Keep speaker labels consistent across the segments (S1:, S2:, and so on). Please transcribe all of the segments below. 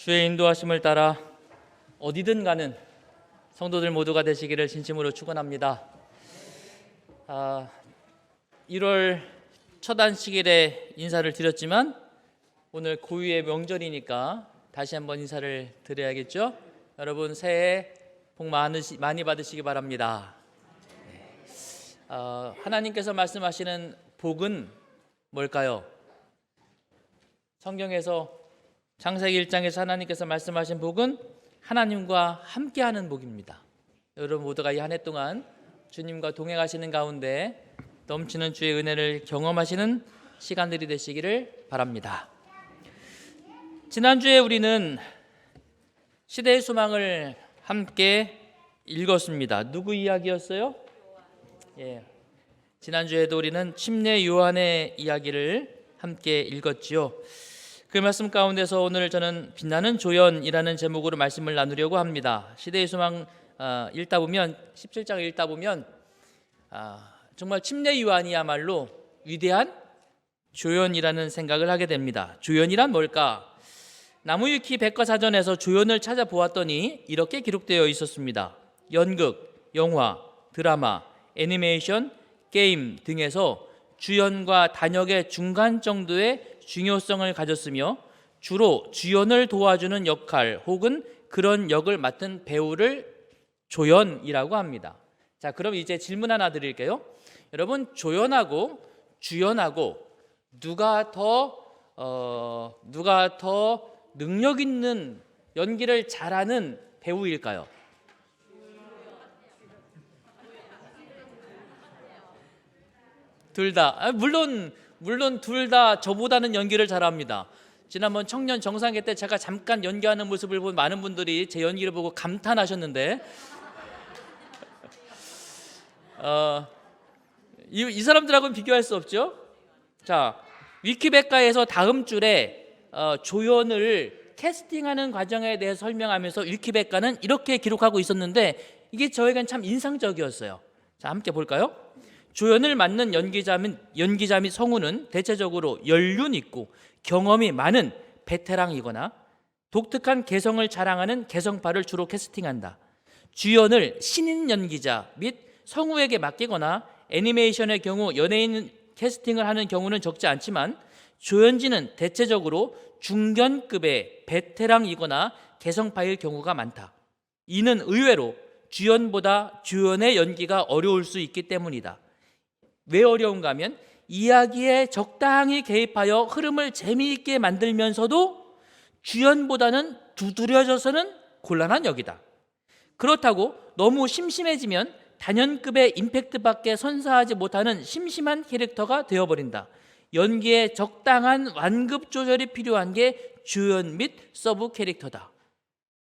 S1: 주의 인도하심을 따라 어디든 가는 성도들 모두가 되시기를 진심으로 축원합니다. 1월 첫 안식일에 인사를 드렸지만 오늘 고유의 명절이니까 다시 한번 인사를 드려야겠죠. 여러분 새해 복 많이 받으시기 바랍니다. 하나님께서 말씀하시는 복은 뭘까요? 성경에서 창세기 1장에서 하나님께서 말씀하신 복은 하나님과 함께하는 복입니다. 여러분 모두가 이 한 해 동안 주님과 동행하시는 가운데 넘치는 주의 은혜를 경험하시는 시간들이 되시기를 바랍니다. 지난주에 우리는 시대의 소망을 함께 읽었습니다. 누구 이야기였어요? 지난주에도 우리는 침례 요한의 이야기를 함께 읽었지요. 그 말씀 가운데서 오늘 저는 빛나는 조연이라는 제목으로 말씀을 나누려고 합니다. 시대의 소망 읽다 보면 17장을 읽다 보면 정말 침례 요한이야말로 위대한 조연이라는 생각을 하게 됩니다. 조연이란 뭘까? 나무위키 백과사전에서 조연을 찾아보았더니 이렇게 기록되어 있었습니다. 연극, 영화, 드라마, 애니메이션, 게임 등에서 주연과 단역의 중간 정도의 중요성을 가졌으며 주로 주연을 도와주는 역할 혹은 그런 역을 맡은 배우를 조연이라고 합니다. 자, 그럼 이제 질문 하나 드릴게요. 여러분, 조연하고 주연하고 누가 더 능력 있는 연기를 잘하는 배우일까요? 둘 다. 물론 둘 다 저보다는 연기를 잘합니다. 지난번 청년 정상회 때 제가 잠깐 연기하는 모습을 본 많은 분들이 제 연기를 보고 감탄하셨는데 이 사람들하고는 비교할 수 없죠. 자, 위키백과에서 다음 줄에 조연을 캐스팅하는 과정에 대해 설명하면서 위키백과는 이렇게 기록하고 있었는데 이게 저에겐 참 인상적이었어요. 자, 함께 볼까요? 조연을 맡는 연기자 및 성우는 대체적으로 연륜 있고 경험이 많은 베테랑이거나 독특한 개성을 자랑하는 개성파를 주로 캐스팅한다. 주연을 신인 연기자 및 성우에게 맡기거나 애니메이션의 경우 연예인 캐스팅을 하는 경우는 적지 않지만 조연진은 대체적으로 중견급의 베테랑이거나 개성파일 경우가 많다. 이는 의외로 주연보다 조연의 연기가 어려울 수 있기 때문이다. 왜 어려운가 하면 이야기에 적당히 개입하여 흐름을 재미있게 만들면서도 주연보다는 두드려져서는 곤란한 역이다. 그렇다고 너무 심심해지면 단연급의 임팩트밖에 선사하지 못하는 심심한 캐릭터가 되어버린다. 연기에 적당한 완급 조절이 필요한 게 주연 및 서브 캐릭터다.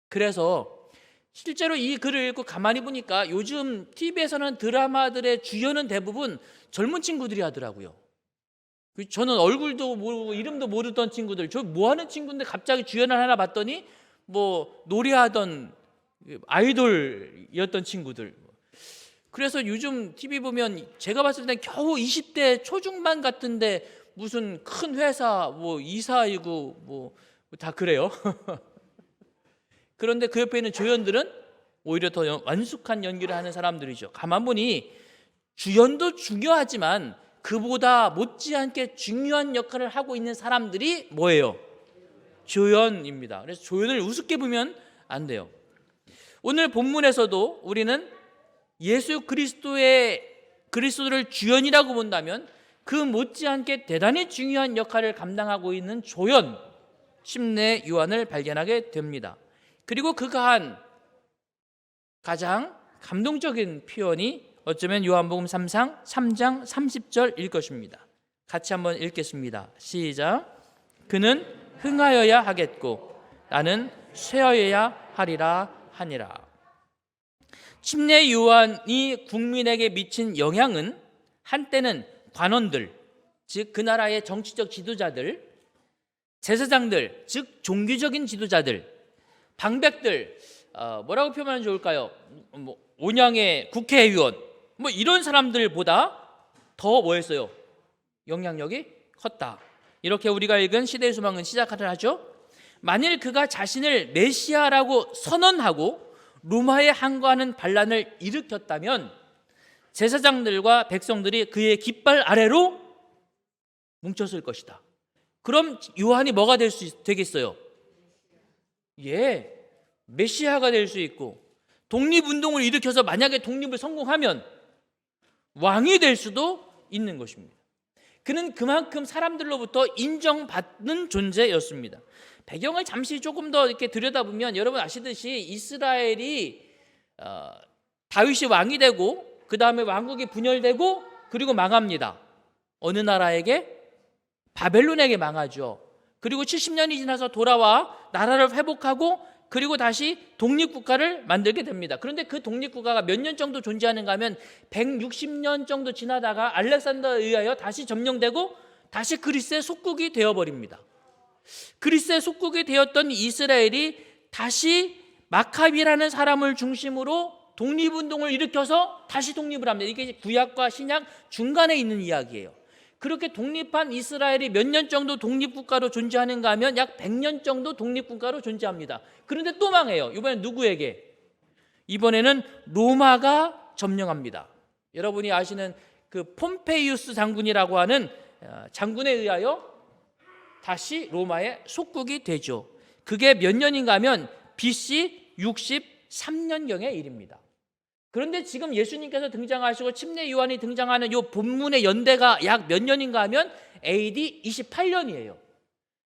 S1: 그래서 실제로 이 글을 읽고 가만히 보니까 요즘 TV에서는 드라마들의 주연은 대부분 젊은 친구들이 하더라고요. 저는 얼굴도 모르고 이름도 모르던 친구들, 저 뭐하는 친구인데 갑자기 주연을 하나 봤더니 뭐 노래하던 아이돌이었던 친구들. 그래서 요즘 TV 보면 제가 봤을 때 겨우 20대 초중반 같은데 무슨 큰 회사 뭐 이사이고 뭐 다 그래요. 그런데 그 옆에 있는 조연들은 오히려 더 완숙한 연기를 하는 사람들이죠. 가만 보니 주연도 중요하지만 그보다 못지않게 중요한 역할을 하고 있는 사람들이 뭐예요? 조연입니다. 그래서 조연을 우습게 보면 안 돼요. 오늘 본문에서도 우리는 예수 그리스도를 주연이라고 본다면 그 못지않게 대단히 중요한 역할을 감당하고 있는 조연, 침례 요한을 발견하게 됩니다. 그리고 그가 한 가장 감동적인 표현이 어쩌면 요한복음 3장 30절일 것입니다. 같이 한번 읽겠습니다. 시작. 그는 흥하여야 하겠고 나는 쇠하여야 하리라 하니라. 침례 요한이 국민에게 미친 영향은 한때는 관원들, 즉 그 나라의 정치적 지도자들, 제사장들, 즉 종교적인 지도자들, 방백들, 뭐라고 표현하면 좋을까요? 온양의 국회의원, 뭐 이런 사람들보다 더 뭐였어요? 영향력이 컸다. 이렇게 우리가 읽은 시대의 소망은 시작을 하죠. 만일 그가 자신을 메시아라고 선언하고 로마에 항거하는 반란을 일으켰다면 제사장들과 백성들이 그의 깃발 아래로 뭉쳤을 것이다. 그럼 요한이 뭐가 되겠어요? 예, 메시아가 될 수 있고, 독립운동을 일으켜서 만약에 독립을 성공하면 왕이 될 수도 있는 것입니다. 그는 그만큼 사람들로부터 인정받는 존재였습니다. 배경을 잠시 조금 더 이렇게 들여다보면 여러분 아시듯이 이스라엘이 다윗이 왕이 되고 그 다음에 왕국이 분열되고 그리고 망합니다. 어느 나라에게? 바벨론에게 망하죠. 그리고 70년이 지나서 돌아와 나라를 회복하고 그리고 다시 독립국가를 만들게 됩니다. 그런데 그 독립국가가 몇 년 정도 존재하는가 하면 160년 정도 지나다가 알렉산더에 의하여 다시 점령되고 다시 그리스의 속국이 되어버립니다. 그리스의 속국이 되었던 이스라엘이 다시 마카비라는 사람을 중심으로 독립운동을 일으켜서 다시 독립을 합니다. 이게 구약과 신약 중간에 있는 이야기예요. 그렇게 독립한 이스라엘이 몇 년 정도 독립국가로 존재하는가 하면 약 100년 정도 독립국가로 존재합니다. 그런데 또 망해요. 이번엔 누구에게? 이번에는 로마가 점령합니다. 여러분이 아시는 그 폼페이우스 장군이라고 하는 장군에 의하여 다시 로마의 속국이 되죠. 그게 몇 년인가 하면 BC 63년경의 일입니다. 그런데 지금 예수님께서 등장하시고 침례 요한이 등장하는 이 본문의 연대가 약 몇 년인가 하면 AD 28년이에요.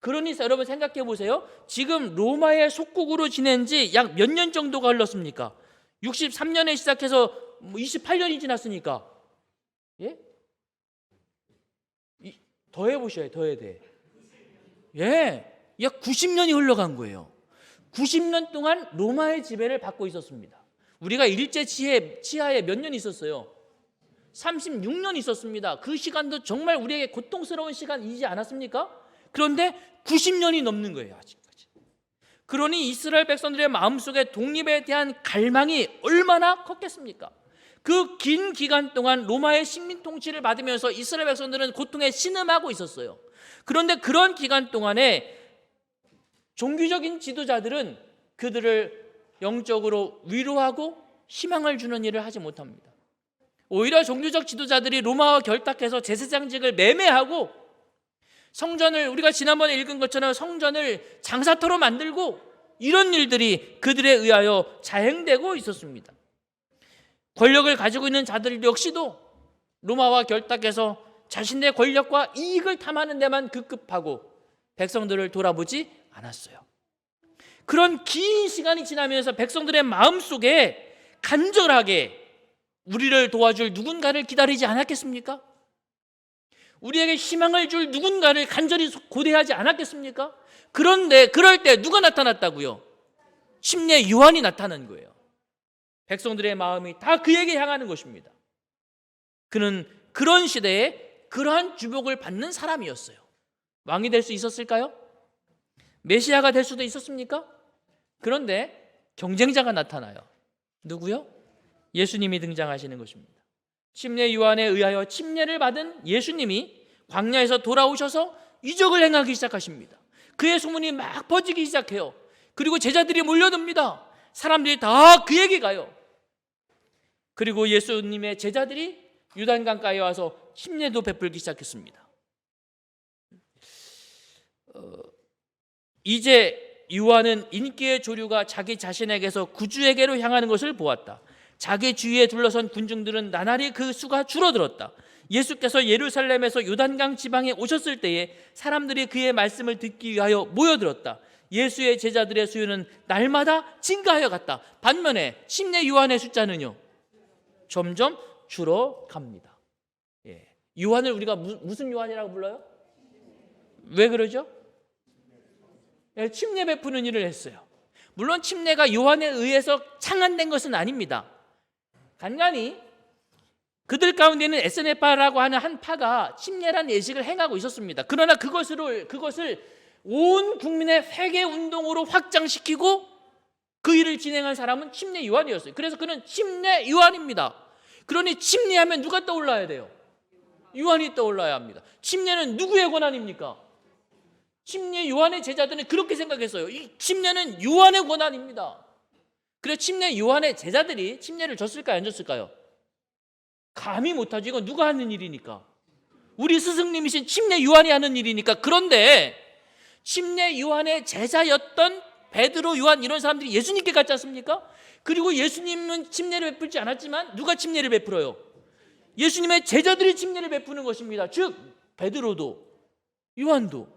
S1: 그러니 여러분 생각해 보세요. 지금 로마의 속국으로 지낸 지 약 몇 년 정도가 흘렀습니까? 63년에 시작해서 28년이 지났으니까, 예? 더 해보셔야 더 해야 돼. 예, 약 90년이 흘러간 거예요. 90년 동안 로마의 지배를 받고 있었습니다. 우리가 일제 치하에 몇 년 있었어요? 36년 있었습니다. 그 시간도 정말 우리에게 고통스러운 시간이지 않았습니까? 그런데 90년이 넘는 거예요, 아직까지. 그러니 이스라엘 백성들의 마음속에 독립에 대한 갈망이 얼마나 컸겠습니까? 그 긴 기간 동안 로마의 식민 통치를 받으면서 이스라엘 백성들은 고통에 신음하고 있었어요. 그런데 그런 기간 동안에 종교적인 지도자들은 그들을 영적으로 위로하고 희망을 주는 일을 하지 못합니다. 오히려 종교적 지도자들이 로마와 결탁해서 제사장직을 매매하고 성전을, 우리가 지난번에 읽은 것처럼 성전을 장사터로 만들고 이런 일들이 그들에 의하여 자행되고 있었습니다. 권력을 가지고 있는 자들 역시도 로마와 결탁해서 자신의 권력과 이익을 탐하는 데만 급급하고 백성들을 돌아보지 않았어요. 그런 긴 시간이 지나면서 백성들의 마음속에 간절하게 우리를 도와줄 누군가를 기다리지 않았겠습니까? 우리에게 희망을 줄 누군가를 간절히 고대하지 않았겠습니까? 그런데 그럴 때 누가 나타났다고요? 침례 요한이 나타난 거예요. 백성들의 마음이 다 그에게 향하는 것입니다. 그는 그런 시대에 그러한 주목을 받는 사람이었어요. 왕이 될 수 있었을까요? 메시아가 될 수도 있었습니까? 그런데 경쟁자가 나타나요. 누구요? 예수님이 등장하시는 것입니다. 침례 요한에 의하여 침례를 받은 예수님이 광야에서 돌아오셔서 이적을 행하기 시작하십니다. 그의 소문이 막 퍼지기 시작해요. 그리고 제자들이 몰려듭니다. 사람들이 다 그에게 가요. 그리고 예수님의 제자들이 요단강가에 와서 침례도 베풀기 시작했습니다. 이제 요한은 인기의 조류가 자기 자신에게서 구주에게로 향하는 것을 보았다. 자기 주위에 둘러선 군중들은 나날이 그 수가 줄어들었다. 예수께서 예루살렘에서 요단강 지방에 오셨을 때에 사람들이 그의 말씀을 듣기 위하여 모여들었다. 예수의 제자들의 수요는 날마다 증가하여 갔다. 반면에 침례 요한의 숫자는요, 점점 줄어갑니다. 예. 요한을 우리가 무슨 요한이라고 불러요? 왜 그러죠? 예, 침례 베푸는 일을 했어요. 물론 침례가 요한에 의해서 창안된 것은 아닙니다. 간간히 그들 가운데는 에스네파라고 하는 한 파가 침례란 예식을 행하고 있었습니다. 그러나 그것을 온 국민의 회개 운동으로 확장시키고 그 일을 진행한 사람은 침례 요한이었어요. 그래서 그는 침례 요한입니다. 그러니 침례하면 누가 떠올라야 돼요? 요한이 떠올라야 합니다. 침례는 누구의 권한입니까? 침례 요한의 제자들은 그렇게 생각했어요. 이 침례는 요한의 권한입니다. 그래서 침례 요한의 제자들이 침례를 줬을까요, 안 줬을까요? 감히 못하죠. 이건 누가 하는 일이니까. 우리 스승님이신 침례 요한이 하는 일이니까. 그런데 침례 요한의 제자였던 베드로, 요한 이런 사람들이 예수님께 갔지 않습니까? 그리고 예수님은 침례를 베풀지 않았지만 누가 침례를 베풀어요? 예수님의 제자들이 침례를 베푸는 것입니다. 즉 베드로도 요한도.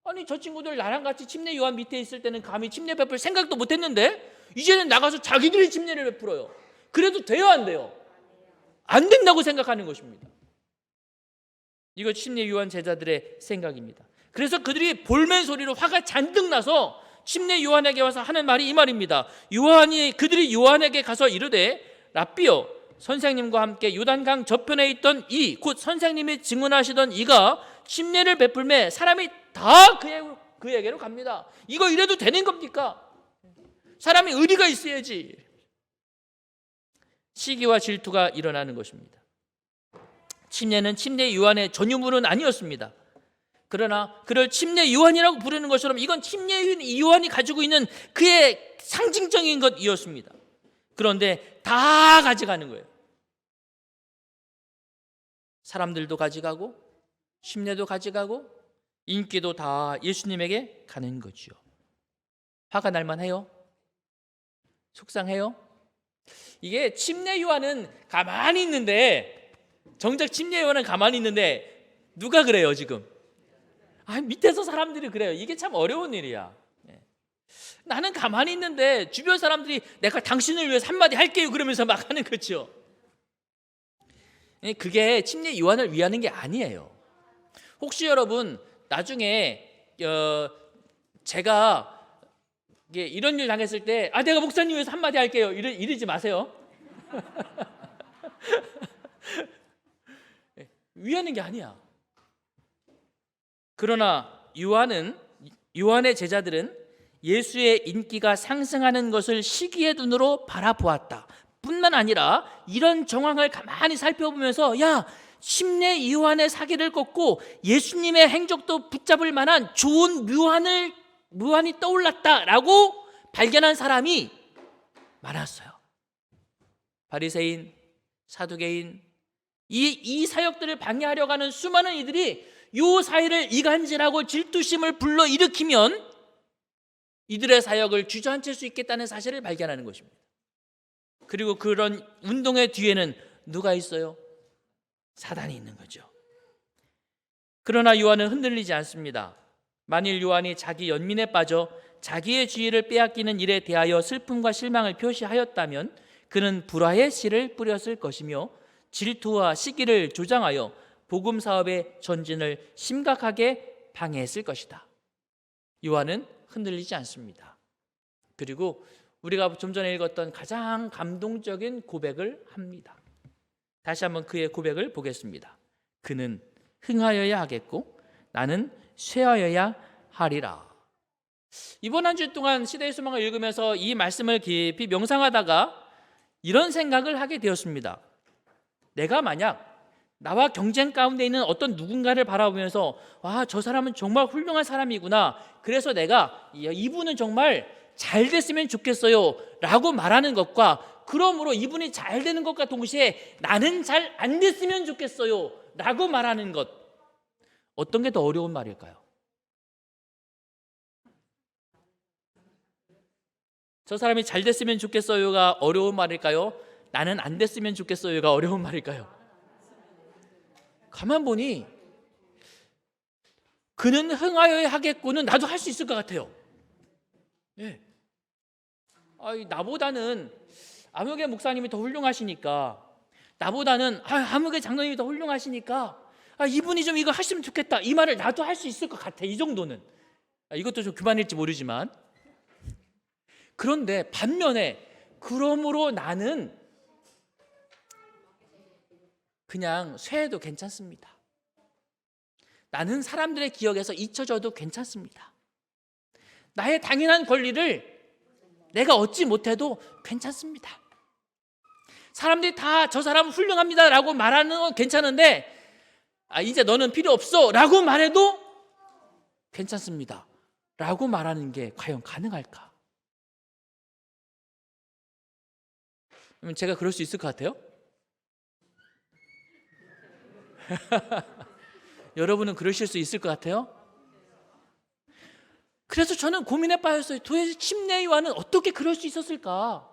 S1: 아니 저 친구들 나랑 같이 침례 요한 밑에 있을 때는 감히 침례 베풀 생각도 못했는데 이제는 나가서 자기들이 침례를 베풀어요. 그래도 돼요, 안 돼요? 안 된다고 생각하는 것입니다. 이거 침례 요한 제자들의 생각입니다. 그래서 그들이 볼멘 소리로 화가 잔뜩 나서 침례 요한에게 와서 하는 말이 이 말입니다. 그들이 요한에게 가서 이르되 랍비여, 선생님과 함께 요단강 저편에 있던 이 곧 선생님이 증언하시던 이가 침례를 베풀매 사람이 다 그에게로 갑니다. 이거 이래도 되는 겁니까? 사람이 의리가 있어야지. 시기와 질투가 일어나는 것입니다. 침례는 침례 요한의 전유물은 아니었습니다. 그러나 그를 침례 요한이라고 부르는 것처럼 이건 침례 요한이 가지고 있는 그의 상징적인 것이었습니다. 그런데 다 가져가는 거예요. 사람들도 가져가고 침례도 가져가고 인기도 다 예수님에게 가는 거죠. 화가 날만 해요? 속상해요? 이게 침례 요한은 가만히 있는데, 정작 침례 요한은 가만히 있는데 누가 그래요 지금? 밑에서 사람들이 그래요. 이게 참 어려운 일이야. 나는 가만히 있는데 주변 사람들이 내가 당신을 위해서 한마디 할게요 그러면서 막 하는 거죠. 그게 침례 요한을 위하는 게 아니에요. 혹시 여러분 나중에 제가 이런 일 당했을 때 내가 목사님 위해서 한마디 할게요 이러지 마세요. 위하는 게 아니야. 그러나 요한의 제자들은 예수의 인기가 상승하는 것을 시기의 눈으로 바라보았다. 뿐만 아니라 이런 정황을 가만히 살펴보면서 침례 요한의 사기를 꺾고 예수님의 행적도 붙잡을 만한 좋은 묘한이 떠올랐다라고 발견한 사람이 많았어요. 바리새인, 사두개인, 이 사역들을 방해하려고 하는 수많은 이들이 이 사회를 이간질하고 질투심을 불러일으키면 이들의 사역을 주저앉힐 수 있겠다는 사실을 발견하는 것입니다. 그리고 그런 운동의 뒤에는 누가 있어요? 사단이 있는 거죠. 그러나 요한은 흔들리지 않습니다. 만일 요한이 자기 연민에 빠져 자기의 지위를 빼앗기는 일에 대하여 슬픔과 실망을 표시하였다면 그는 불화의 씨를 뿌렸을 것이며 질투와 시기를 조장하여 복음 사업의 전진을 심각하게 방해했을 것이다. 요한은 흔들리지 않습니다. 그리고 우리가 좀 전에 읽었던 가장 감동적인 고백을 합니다. 다시 한번 그의 고백을 보겠습니다. 그는 흥하여야 하겠고 나는 쇠하여야 하리라. 이번 한 주 동안 시대의 소망을 읽으면서 이 말씀을 깊이 명상하다가 이런 생각을 하게 되었습니다. 내가 만약 나와 경쟁 가운데 있는 어떤 누군가를 바라보면서 저 사람은 정말 훌륭한 사람이구나, 그래서 내가 이분은 정말 잘 됐으면 좋겠어요 라고 말하는 것과, 그러므로 이분이 잘 되는 것과 동시에 나는 잘 안 됐으면 좋겠어요 라고 말하는 것, 어떤 게 더 어려운 말일까요? 저 사람이 잘 됐으면 좋겠어요가 어려운 말일까요? 나는 안 됐으면 좋겠어요가 어려운 말일까요? 가만 보니 그는 흥하여야 하겠고는 나도 할 수 있을 것 같아요. 나보다는 암흑의 목사님이 더 훌륭하시니까, 나보다는 암흑의 장로님이 더 훌륭하시니까 이분이 좀 이거 하시면 좋겠다, 이 말을 나도 할 수 있을 것 같아. 이 정도는. 이것도 좀 그만일지 모르지만, 그런데 반면에 그러므로 나는 그냥 쇠해도 괜찮습니다. 나는 사람들의 기억에서 잊혀져도 괜찮습니다. 나의 당연한 권리를 내가 얻지 못해도 괜찮습니다. 사람들이 다 저 사람은 훌륭합니다 라고 말하는 건 괜찮은데 이제 너는 필요 없어 라고 말해도 괜찮습니다 라고 말하는 게 과연 가능할까? 그러면 제가 그럴 수 있을 것 같아요? 여러분은 그러실 수 있을 것 같아요? 그래서 저는 고민에 빠졌어요. 도대체 침례 요한은 어떻게 그럴 수 있었을까?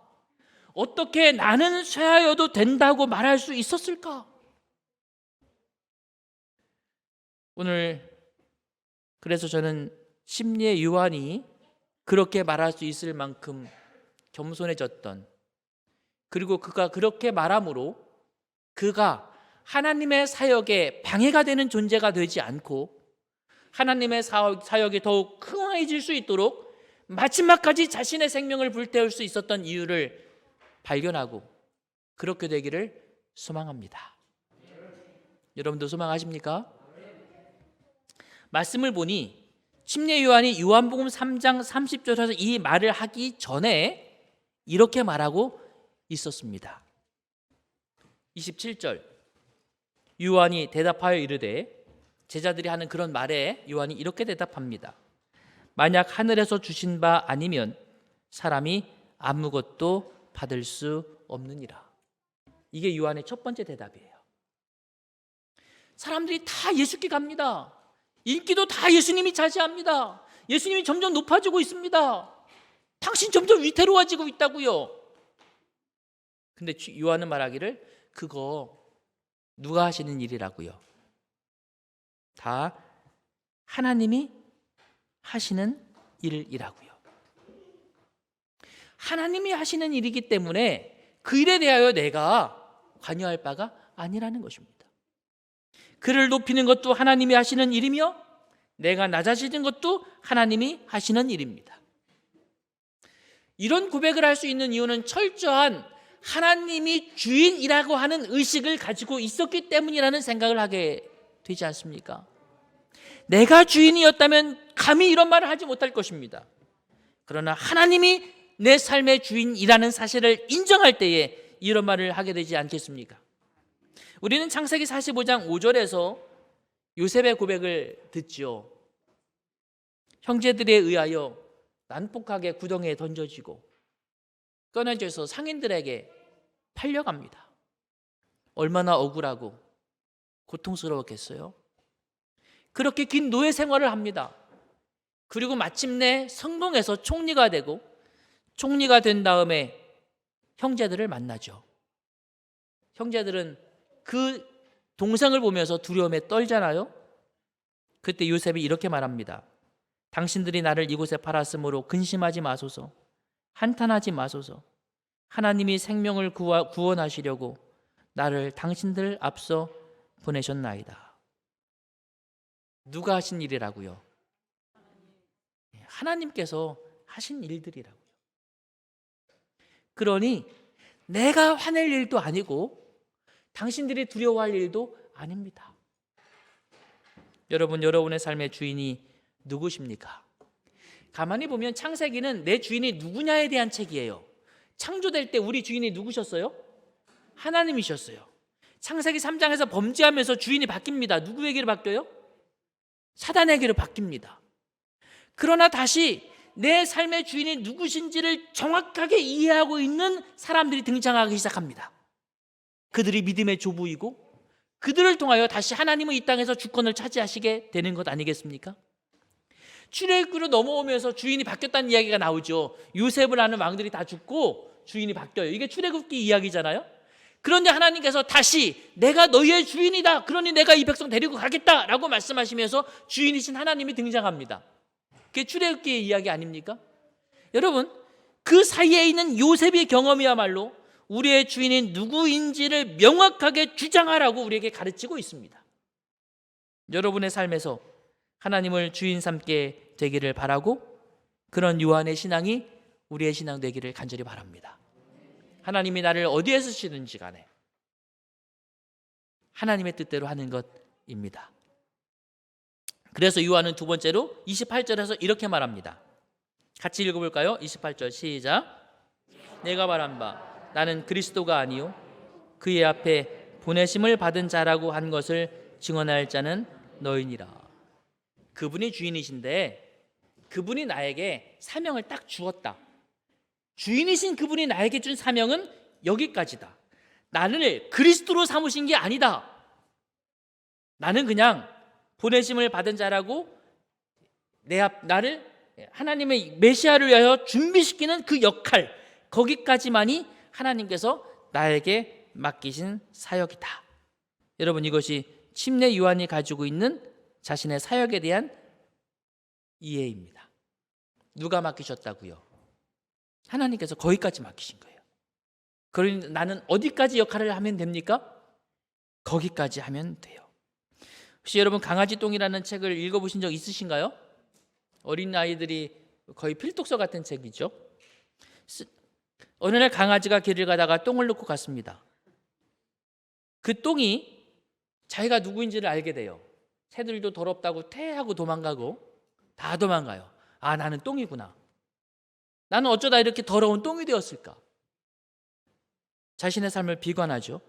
S1: 어떻게 나는 쇠하여도 된다고 말할 수 있었을까? 오늘 그래서 저는 침례 요한이 그렇게 말할 수 있을 만큼 겸손해졌던, 그리고 그가 그렇게 말함으로 그가 하나님의 사역에 방해가 되는 존재가 되지 않고 하나님의 사역이 더욱 흥황해질 수 있도록 마지막까지 자신의 생명을 불태울 수 있었던 이유를 발견하고 그렇게 되기를 소망합니다. 여러분도 소망하십니까? 말씀을 보니 침례 요한이 요한복음 3장 30절에서 이 말을 하기 전에 이렇게 말하고 있었습니다. 27절 요한이 대답하여 이르되, 제자들이 하는 그런 말에 요한이 이렇게 대답합니다. 만약 하늘에서 주신 바 아니면 사람이 아무것도 받을 수 없느니라. 이게 요한의 첫 번째 대답이에요. 사람들이 다 예수께 갑니다. 인기도 다 예수님이 차지합니다. 예수님이 점점 높아지고 있습니다. 당신 점점 위태로워지고 있다고요. 근데 요한은 말하기를 그거 누가 하시는 일이라고요? 다 하나님이 하시는 일이라고요. 하나님이 하시는 일이기 때문에 그 일에 대하여 내가 관여할 바가 아니라는 것입니다. 그를 높이는 것도 하나님이 하시는 일이며 내가 낮아지는 것도 하나님이 하시는 일입니다. 이런 고백을 할 수 있는 이유는 철저한 하나님이 주인이라고 하는 의식을 가지고 있었기 때문이라는 생각을 하게 되지 않습니까? 내가 주인이었다면 감히 이런 말을 하지 못할 것입니다. 그러나 하나님이 내 삶의 주인이라는 사실을 인정할 때에 이런 말을 하게 되지 않겠습니까? 우리는 창세기 45장 5절에서 요셉의 고백을 듣죠. 형제들에 의하여 난폭하게 구덩이에 던져지고 꺼내져서 상인들에게 팔려갑니다. 얼마나 억울하고 고통스러웠겠어요? 그렇게 긴 노예 생활을 합니다. 그리고 마침내 성공해서 총리가 되고, 총리가 된 다음에 형제들을 만나죠. 형제들은 그 동생을 보면서 두려움에 떨잖아요. 그때 요셉이 이렇게 말합니다. 당신들이 나를 이곳에 팔았으므로 근심하지 마소서, 한탄하지 마소서. 하나님이 생명을 구원하시려고 나를 당신들 앞서 보내셨나이다. 누가 하신 일이라고요? 하나님께서 하신 일들이라고요. 그러니 내가 화낼 일도 아니고 당신들이 두려워할 일도 아닙니다. 여러분, 여러분의 삶의 주인이 누구십니까? 가만히 보면 창세기는 내 주인이 누구냐에 대한 책이에요. 창조될 때 우리 주인이 누구셨어요? 하나님이셨어요. 창세기 3장에서 범죄하면서 주인이 바뀝니다. 누구에게로 바뀌어요? 사단에게로 바뀝니다. 그러나 다시 내 삶의 주인이 누구신지를 정확하게 이해하고 있는 사람들이 등장하기 시작합니다. 그들이 믿음의 조부이고 그들을 통하여 다시 하나님은 이 땅에서 주권을 차지하시게 되는 것 아니겠습니까? 출애굽기로 넘어오면서 주인이 바뀌었다는 이야기가 나오죠. 요셉을 아는 왕들이 다 죽고 주인이 바뀌어요. 이게 출애굽기 이야기잖아요. 그런데 하나님께서 다시 내가 너희의 주인이다, 그러니 내가 이 백성 데리고 가겠다라고 말씀하시면서 주인이신 하나님이 등장합니다. 그게 출애굽기의 이야기 아닙니까? 여러분, 그 사이에 있는 요셉의 경험이야말로 우리의 주인이 누구인지를 명확하게 주장하라고 우리에게 가르치고 있습니다. 여러분의 삶에서 하나님을 주인 삼게 되기를 바라고, 그런 요한의 신앙이 우리의 신앙 되기를 간절히 바랍니다. 하나님이 나를 어디에 쓰시든지 간에 하나님의 뜻대로 하는 것입니다. 그래서 요한은 두 번째로 28절에서 이렇게 말합니다. 같이 읽어볼까요? 28절 시작. 내가 말한 바 나는 그리스도가 아니요 그의 앞에 보내심을 받은 자라고 한 것을 증언할 자는 너희니라. 그분이 주인이신데 그분이 나에게 사명을 딱 주었다. 주인이신 그분이 나에게 준 사명은 여기까지다. 나를 그리스도로 삼으신 게 아니다. 나는 그냥 보내심을 받은 자라고 나를 하나님의 메시아를 위하여 준비시키는 그 역할, 거기까지만이 하나님께서 나에게 맡기신 사역이다. 여러분, 이것이 침례 요한이 가지고 있는 자신의 사역에 대한 이해입니다. 누가 맡기셨다고요? 하나님께서 거기까지 맡기신 거예요. 그러니 나는 어디까지 역할을 하면 됩니까? 거기까지 하면 돼요. 혹시 여러분 강아지 똥이라는 책을 읽어보신 적 있으신가요? 어린 아이들이 거의 필독서 같은 책이죠. 어느 날 강아지가 길을 가다가 똥을 놓고 갔습니다. 그 똥이 자기가 누구인지를 알게 돼요. 새들도 더럽다고 퇴하고 도망가고 다 도망가요. 아, 나는 똥이구나. 나는 어쩌다 이렇게 더러운 똥이 되었을까? 자신의 삶을 비관하죠.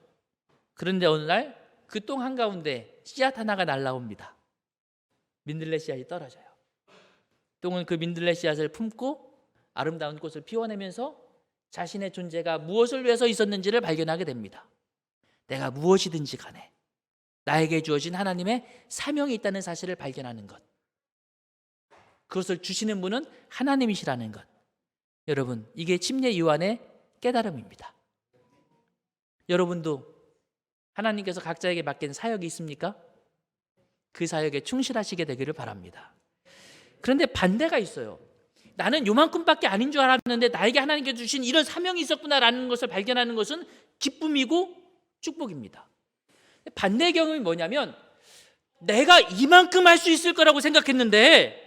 S1: 그런데 어느 날 그 똥 한가운데 씨앗 하나가 날라옵니다. 민들레 씨앗이 떨어져요. 똥은 그 민들레 씨앗을 품고 아름다운 꽃을 피워내면서 자신의 존재가 무엇을 위해서 있었는지를 발견하게 됩니다. 내가 무엇이든지 간에 나에게 주어진 하나님의 사명이 있다는 사실을 발견하는 것, 그것을 주시는 분은 하나님이시라는 것. 여러분, 이게 침례 요한의 깨달음입니다. 여러분도 하나님께서 각자에게 맡긴 사역이 있습니까? 그 사역에 충실하시게 되기를 바랍니다. 그런데 반대가 있어요. 나는 요만큼밖에 아닌 줄 알았는데 나에게 하나님께서 주신 이런 사명이 있었구나라는 것을 발견하는 것은 기쁨이고 축복입니다. 반대의 경험이 뭐냐면, 내가 이만큼 할 수 있을 거라고 생각했는데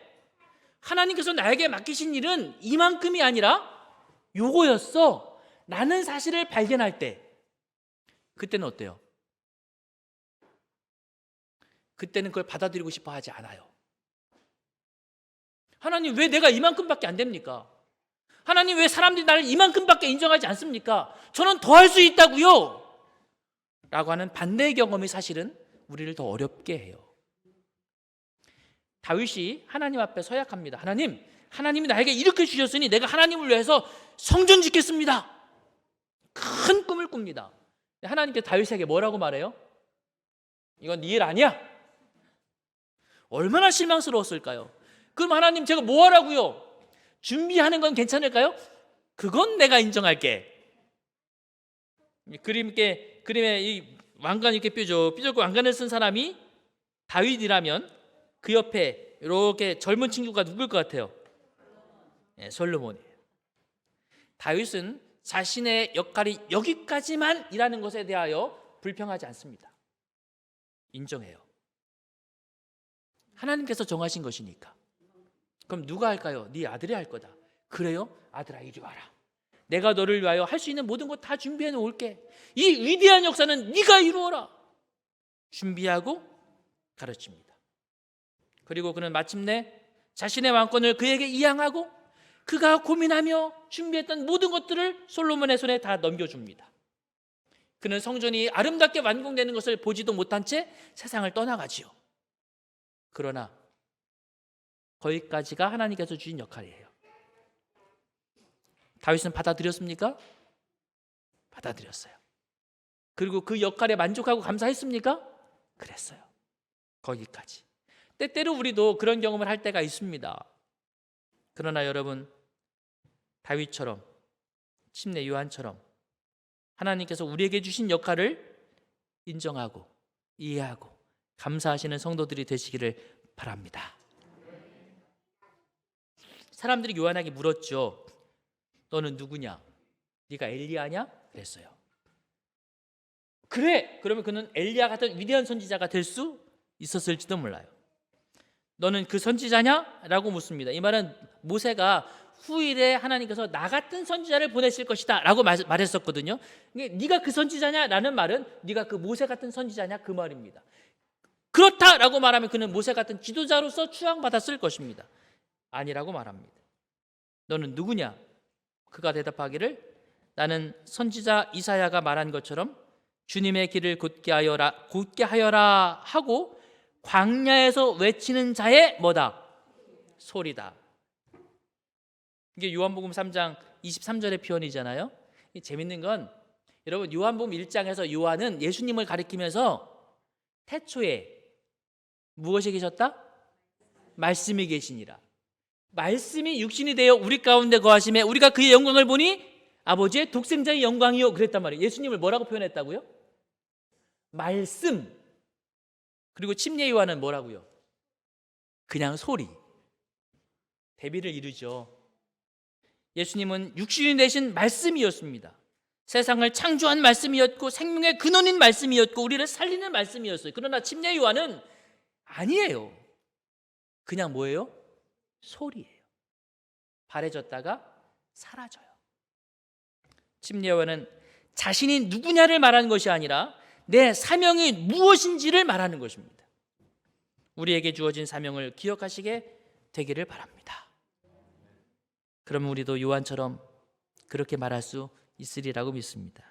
S1: 하나님께서 나에게 맡기신 일은 이만큼이 아니라 요거였어 라는 사실을 발견할 때, 그때는 어때요? 그때는 그걸 받아들이고 싶어 하지 않아요. 하나님, 왜 내가 이만큼밖에 안 됩니까? 하나님, 왜 사람들이 나를 이만큼밖에 인정하지 않습니까? 저는 더 할 수 있다고요 라고 하는 반대의 경험이 사실은 우리를 더 어렵게 해요. 다윗이 하나님 앞에 서약합니다. 하나님이 나에게 이렇게 주셨으니 내가 하나님을 위해서 성전 짓겠습니다. 큰 꿈을 꿉니다. 하나님께서 다윗에게 뭐라고 말해요? 이건 네 일 아니야. 얼마나 실망스러웠을까요? 그럼 하나님, 제가 뭐 하라고요? 준비하는 건 괜찮을까요? 그건 내가 인정할게. 그림에 이 왕관 이렇게 삐죽고 왕관을 쓴 사람이 다윗이라면 그 옆에 이렇게 젊은 친구가 누굴 것 같아요? 솔로몬이에요. 다윗은 자신의 역할이 여기까지만 이라는 것에 대하여 불평하지 않습니다. 인정해요. 하나님께서 정하신 것이니까. 그럼 누가 할까요? 네 아들이 할 거다. 그래요? 아들아, 이리 와라. 내가 너를 위하여 할 수 있는 모든 것 다 준비해 놓을게. 이 위대한 역사는 네가 이루어라. 준비하고 가르칩니다. 그리고 그는 마침내 자신의 왕권을 그에게 이양하고 그가 고민하며 준비했던 모든 것들을 솔로몬의 손에 다 넘겨줍니다. 그는 성전이 아름답게 완공되는 것을 보지도 못한 채 세상을 떠나가지요. 그러나 거기까지가 하나님께서 주신 역할이에요. 다윗은 받아들였습니까? 받아들였어요. 그리고 그 역할에 만족하고 감사했습니까? 그랬어요. 거기까지. 때때로 우리도 그런 경험을 할 때가 있습니다. 그러나 여러분, 다윗처럼, 침례 요한처럼 하나님께서 우리에게 주신 역할을 인정하고 이해하고 감사하시는 성도들이 되시기를 바랍니다. 사람들이 요한에게 물었죠. 너는 누구냐? 네가 엘리야냐? 그랬어요. 그래! 그러면 그는 엘리야 같은 위대한 선지자가 될 수 있었을지도 몰라요. 너는 그 선지자냐? 라고 묻습니다. 이 말은 모세가 후일에 하나님께서 나 같은 선지자를 보내실 것이다 라고 말했었거든요. 네가 그 선지자냐? 라는 말은 네가 그 모세 같은 선지자냐? 그 말입니다. 그렇다라고 말하면 그는 모세 같은 지도자로서 추앙받았을 것입니다. 아니라고 말합니다. 너는 누구냐? 그가 대답하기를 나는 선지자 이사야가 말한 것처럼 주님의 길을 곧게 하여라 하고 광야에서 외치는 자의 뭐다? 소리다. 이게 요한복음 3장 23절의 표현이잖아요. 재밌는 건 여러분 요한복음 1장에서 요한은 예수님을 가리키면서 태초에 무엇이 계셨다? 말씀이 계시니라. 말씀이 육신이 되어 우리 가운데 거하심에 우리가 그의 영광을 보니 아버지의 독생자의 영광이요 그랬단 말이에요. 예수님을 뭐라고 표현했다고요? 말씀. 그리고 침례 요한은 뭐라고요? 그냥 소리. 대비를 이루죠. 예수님은 육신이 되신 말씀이었습니다. 세상을 창조한 말씀이었고 생명의 근원인 말씀이었고 우리를 살리는 말씀이었어요. 그러나 침례 요한은 아니에요. 그냥 뭐예요? 소리예요. 바래졌다가 사라져요. 침례 요한은 자신이 누구냐를 말하는 것이 아니라 내 사명이 무엇인지를 말하는 것입니다. 우리에게 주어진 사명을 기억하시게 되기를 바랍니다. 그럼 우리도 요한처럼 그렇게 말할 수 있으리라고 믿습니다.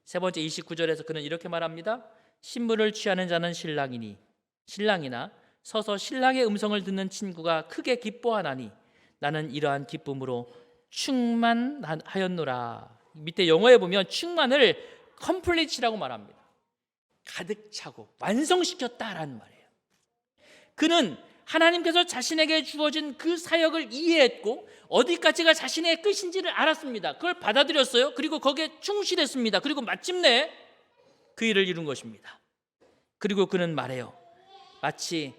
S1: 세 번째 29절에서 그는 이렇게 말합니다. 신부를 취하는 자는 신랑이나 서서 신랑의 음성을 듣는 친구가 크게 기뻐하나니 나는 이러한 기쁨으로 충만하였노라. 밑에 영어에 보면 충만을 complete라고 말합니다. 가득 차고 완성시켰다라는 말이에요. 그는 하나님께서 자신에게 주어진 그 사역을 이해했고 어디까지가 자신의 끝인지를 알았습니다. 그걸 받아들였어요. 그리고 거기에 충실했습니다. 그리고 마침내 그 일을 이룬 것입니다. 그리고 그는 말해요. 마치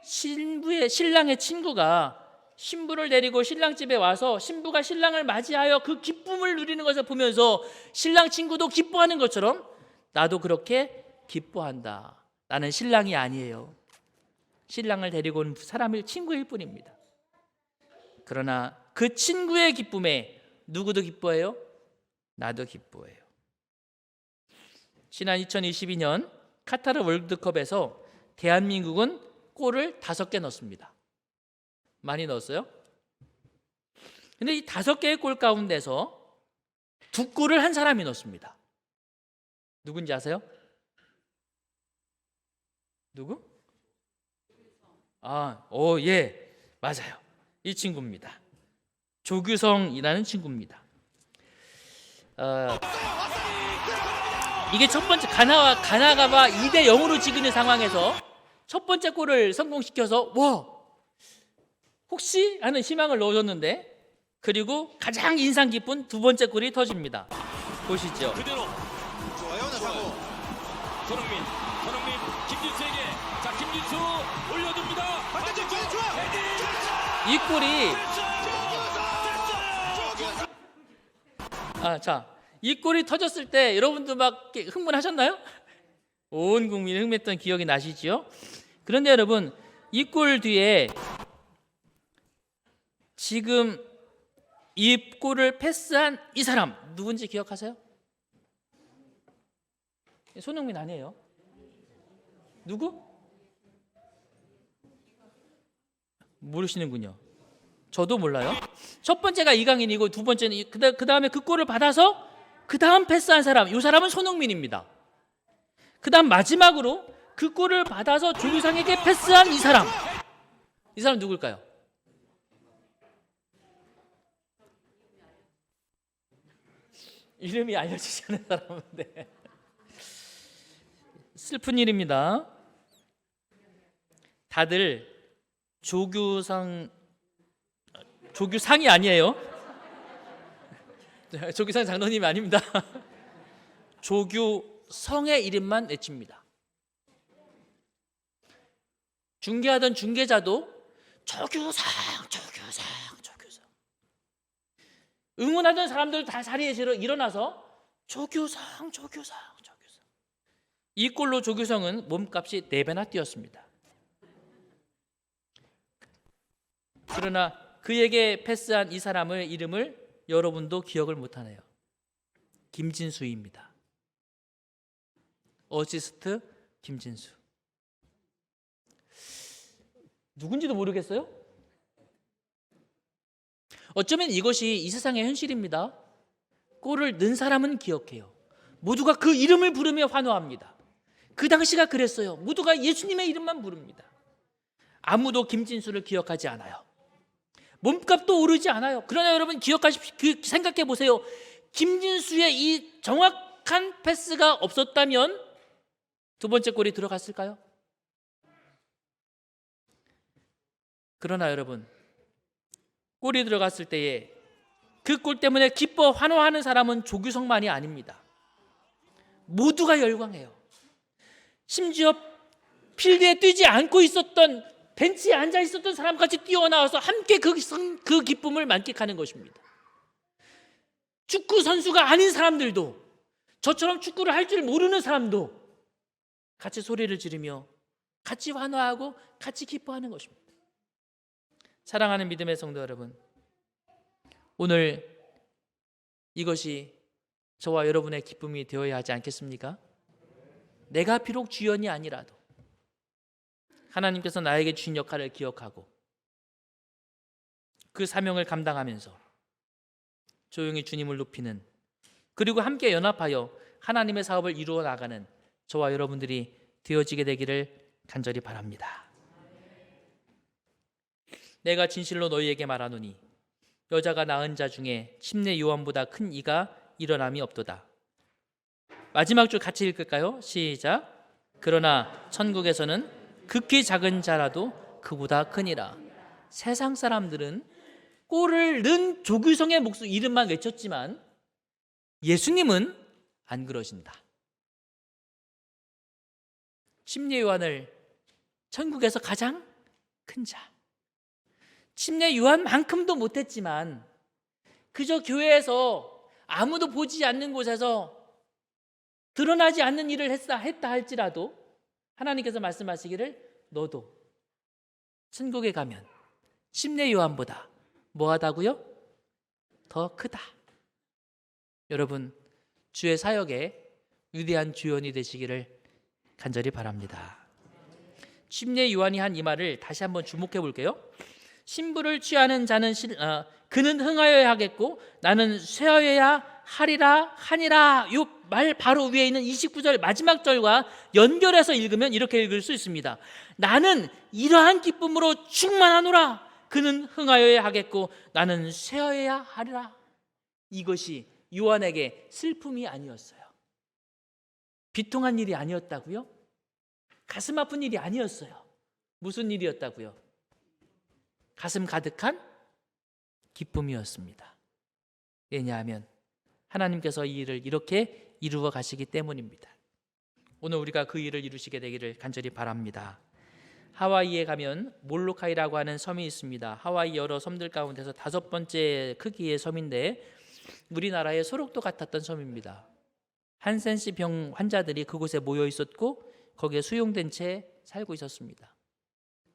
S1: 신랑의 친구가 신부를 데리고 신랑 집에 와서 신부가 신랑을 맞이하여 그 기쁨을 누리는 것을 보면서 신랑 친구도 기뻐하는 것처럼 나도 그렇게 기뻐한다. 나는 신랑이 아니에요. 신랑을 데리고 온 사람일 친구일 뿐입니다. 그러나 그 친구의 기쁨에 누구도 기뻐해요? 나도 기뻐해요. 지난 2022년 카타르 월드컵에서 대한민국은 골을 5개 넣었습니다. 많이 넣었어요? 근데 이 5개의 골 가운데서 2골을 한 사람이 넣었습니다. 누군지 아세요? 누구? 예, 맞아요. 이 친구입니다. 조규성이라는 친구입니다. 이게 첫 번째 가나가 2대 0으로 지고 있는 상황에서 첫 번째 골을 성공시켜서 혹시 하는 희망을 넣어줬는데 그리고 가장 인상 깊은 두 번째 골이 터집니다. 보시죠.
S2: 그대로 좋아요, 나사고 손흥민, 김진수에게 자 김진수 올려줍니다. 반대쪽 좋아.
S1: 이 골이 이 골이 터졌을 때 여러분도 막 흥분하셨나요? 온 국민이 흥분했던 기억이 나시죠? 그런데 여러분 이 골 뒤에 지금 이 골을 패스한 이 사람 누군지 기억하세요? 손흥민 아니에요? 누구? 모르시는군요. 저도 몰라요. 첫 번째가 이강인이고 두 번째는 그 다음에 그 골을 받아서 그 다음 패스한 사람, 이 사람은 손흥민입니다. 그 다음 마지막으로 그 골을 받아서 조규상에게 패스한 이 사람 누굴까요? 이름이 알려지지 않은 사람인데 슬픈 일입니다. 다들 조규상이 아니에요. 조규상 장로님이 아닙니다. 조규성의 이름만 외칩니다. 중계하던 중계자도 조규상 응원하던 사람들 다 자리에서 일어나서 조규성 이 골로 조규성은 몸값이 4배나 뛰었습니다. 그러나 그에게 패스한 이 사람의 이름을 여러분도 기억을 못하네요. 김진수입니다. 어시스트 김진수. 누군지도 모르겠어요? 어쩌면 이것이 이 세상의 현실입니다. 골을 넣은 사람은 기억해요. 모두가 그 이름을 부르며 환호합니다. 그 당시가 그랬어요. 모두가 예수님의 이름만 부릅니다. 아무도 김진수를 기억하지 않아요. 몸값도 오르지 않아요. 그러나 여러분 기억하십시오. 생각해 보세요. 김진수의 이 정확한 패스가 없었다면 두 번째 골이 들어갔을까요? 그러나 여러분, 골이 들어갔을 때에 그 골 때문에 기뻐 환호하는 사람은 조규성만이 아닙니다. 모두가 열광해요. 심지어 필드에 뛰지 않고 있었던, 벤치에 앉아 있었던 사람까지 뛰어나와서 함께 그 기쁨을 만끽하는 것입니다. 축구 선수가 아닌 사람들도, 저처럼 축구를 할 줄 모르는 사람도 같이 소리를 지르며 같이 환호하고 같이 기뻐하는 것입니다. 사랑하는 믿음의 성도 여러분, 오늘 이것이 저와 여러분의 기쁨이 되어야 하지 않겠습니까? 내가 비록 주연이 아니라도 하나님께서 나에게 주신 역할을 기억하고 그 사명을 감당하면서 조용히 주님을 높이는, 그리고 함께 연합하여 하나님의 사업을 이루어 나가는 저와 여러분들이 되어지게 되기를 간절히 바랍니다. 내가 진실로 너희에게 말하노니 여자가 낳은 자 중에 침례 요한보다 큰 이가 일어남이 없도다. 마지막 줄 같이 읽을까요? 시작. 그러나 천국에서는 극히 작은 자라도 그보다 크니라. 세상 사람들은 골을 넣은 조규성의 이름만 외쳤지만 예수님은 안 그러신다. 침례 요한을 천국에서 가장 큰 자, 침례 요한만큼도 못했지만 그저 교회에서 아무도 보지 않는 곳에서 드러나지 않는 일을 했다 할지라도 하나님께서 말씀하시기를 너도 천국에 가면 침례 요한보다 뭐하다고요? 더 크다. 여러분, 주의 사역에 위대한 주연이 되시기를 간절히 바랍니다. 침례 요한이 한 이 말을 다시 한번 주목해 볼게요. 신부를 취하는 자는 그는 흥하여야 하겠고 나는 쇠하여야 하니라. 이 말 바로 위에 있는 29절 마지막 절과 연결해서 읽으면 이렇게 읽을 수 있습니다. 나는 이러한 기쁨으로 충만하노라. 그는 흥하여야 하겠고 나는 쇠하여야 하리라. 이것이 요한에게 슬픔이 아니었어요. 비통한 일이 아니었다고요? 가슴 아픈 일이 아니었어요. 무슨 일이었다고요? 가슴 가득한 기쁨이었습니다. 왜냐하면 하나님께서 이 일을 이렇게 이루어 가시기 때문입니다. 오늘 우리가 그 일을 이루시게 되기를 간절히 바랍니다. 하와이에 가면 몰로카이라고 하는 섬이 있습니다. 하와이 여러 섬들 가운데서 5번째 크기의 섬인데 우리나라의 소록도 같았던 섬입니다. 한센시 병 환자들이 그곳에 모여 있었고 거기에 수용된 채 살고 있었습니다.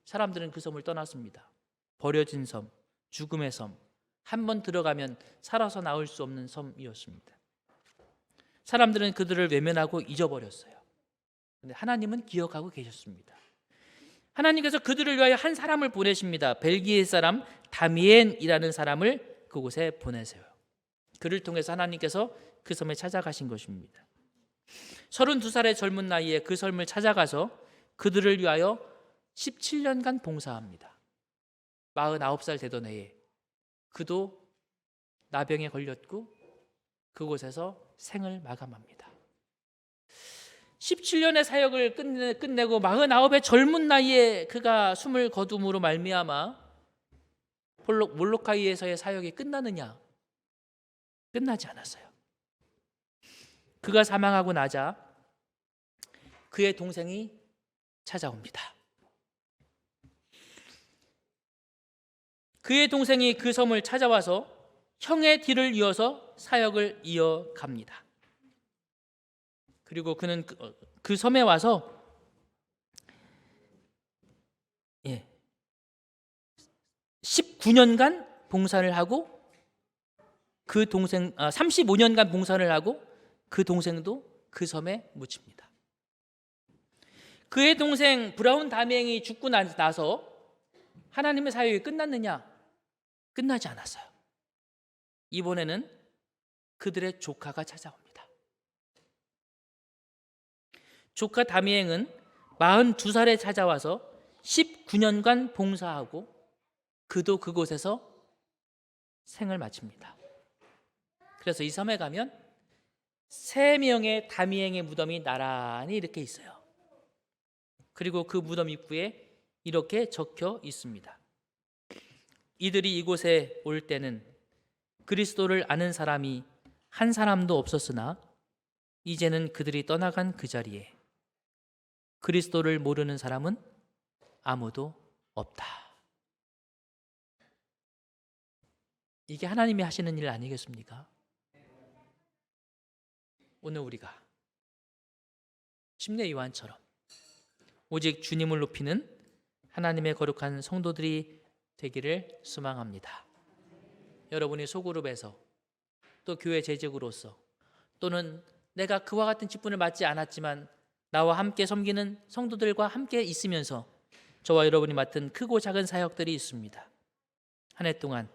S1: 사람들은 그 섬을 떠났습니다. 버려진 섬, 죽음의 섬, 한번 들어가면 살아서 나올 수 없는 섬이었습니다. 사람들은 그들을 외면하고 잊어버렸어요. 그런데 하나님은 기억하고 계셨습니다. 하나님께서 그들을 위하여 한 사람을 보내십니다. 벨기에 사람 다미엔이라는 사람을 그곳에 보내세요. 그를 통해서 하나님께서 그 섬에 찾아가신 것입니다. 32살의 젊은 나이에 그 섬을 찾아가서 그들을 위하여 17년간 봉사합니다. 49살 되던 해에 그도 나병에 걸렸고 그곳에서 생을 마감합니다. 17년의 사역을 끝내고 49의 젊은 나이에 그가 숨을 거둠으로 말미암아 몰로카이에서의 사역이 끝나느냐? 끝나지 않았어요. 그가 사망하고 나자 그의 동생이 찾아옵니다. 그의 동생이 그 섬을 찾아와서 형의 뒤를 이어서 사역을 이어갑니다. 그리고 그는 그 섬에 와서 19년간 봉사를 하고 그 동생 35년간 봉사를 하고 그 동생도 그 섬에 묻힙니다. 그의 동생 브라운 다미행이 죽고 나서 하나님의 사역이 끝났느냐? 끝나지 않았어요. 이번에는 그들의 조카가 찾아옵니다. 조카 다미행은 42살에 찾아와서 19년간 봉사하고 그도 그곳에서 생을 마칩니다. 그래서 이 섬에 가면 3명의 다미행의 무덤이 나란히 이렇게 있어요. 그리고 그 무덤 입구에 이렇게 적혀 있습니다. 이들이 이곳에 올 때는 그리스도를 아는 사람이 한 사람도 없었으나 이제는 그들이 떠나간 그 자리에 그리스도를 모르는 사람은 아무도 없다. 이게 하나님이 하시는 일 아니겠습니까? 오늘 우리가 침례 요한처럼 오직 주님을 높이는 하나님의 거룩한 성도들이 되기를 소망합니다. 여러분이 소그룹에서 또 교회 재직으로서 또는 내가 그와 같은 직분을 맡지 않았지만 나와 함께 섬기는 성도들과 함께 있으면서 저와 여러분이 맡은 크고 작은 사역들이 있습니다. 한 해 동안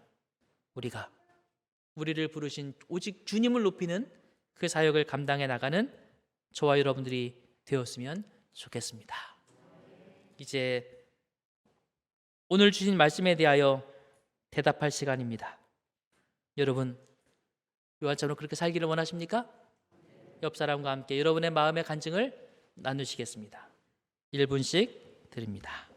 S1: 우리가 우리를 부르신 오직 주님을 높이는 그 사역을 감당해 나가는 저와 여러분들이 되었으면 좋겠습니다. 이제 오늘 주신 말씀에 대하여 대답할 시간입니다. 여러분, 요한처럼 그렇게 살기를 원하십니까? 옆 사람과 함께 여러분의 마음의 간증을 나누시겠습니다. 1분씩 드립니다.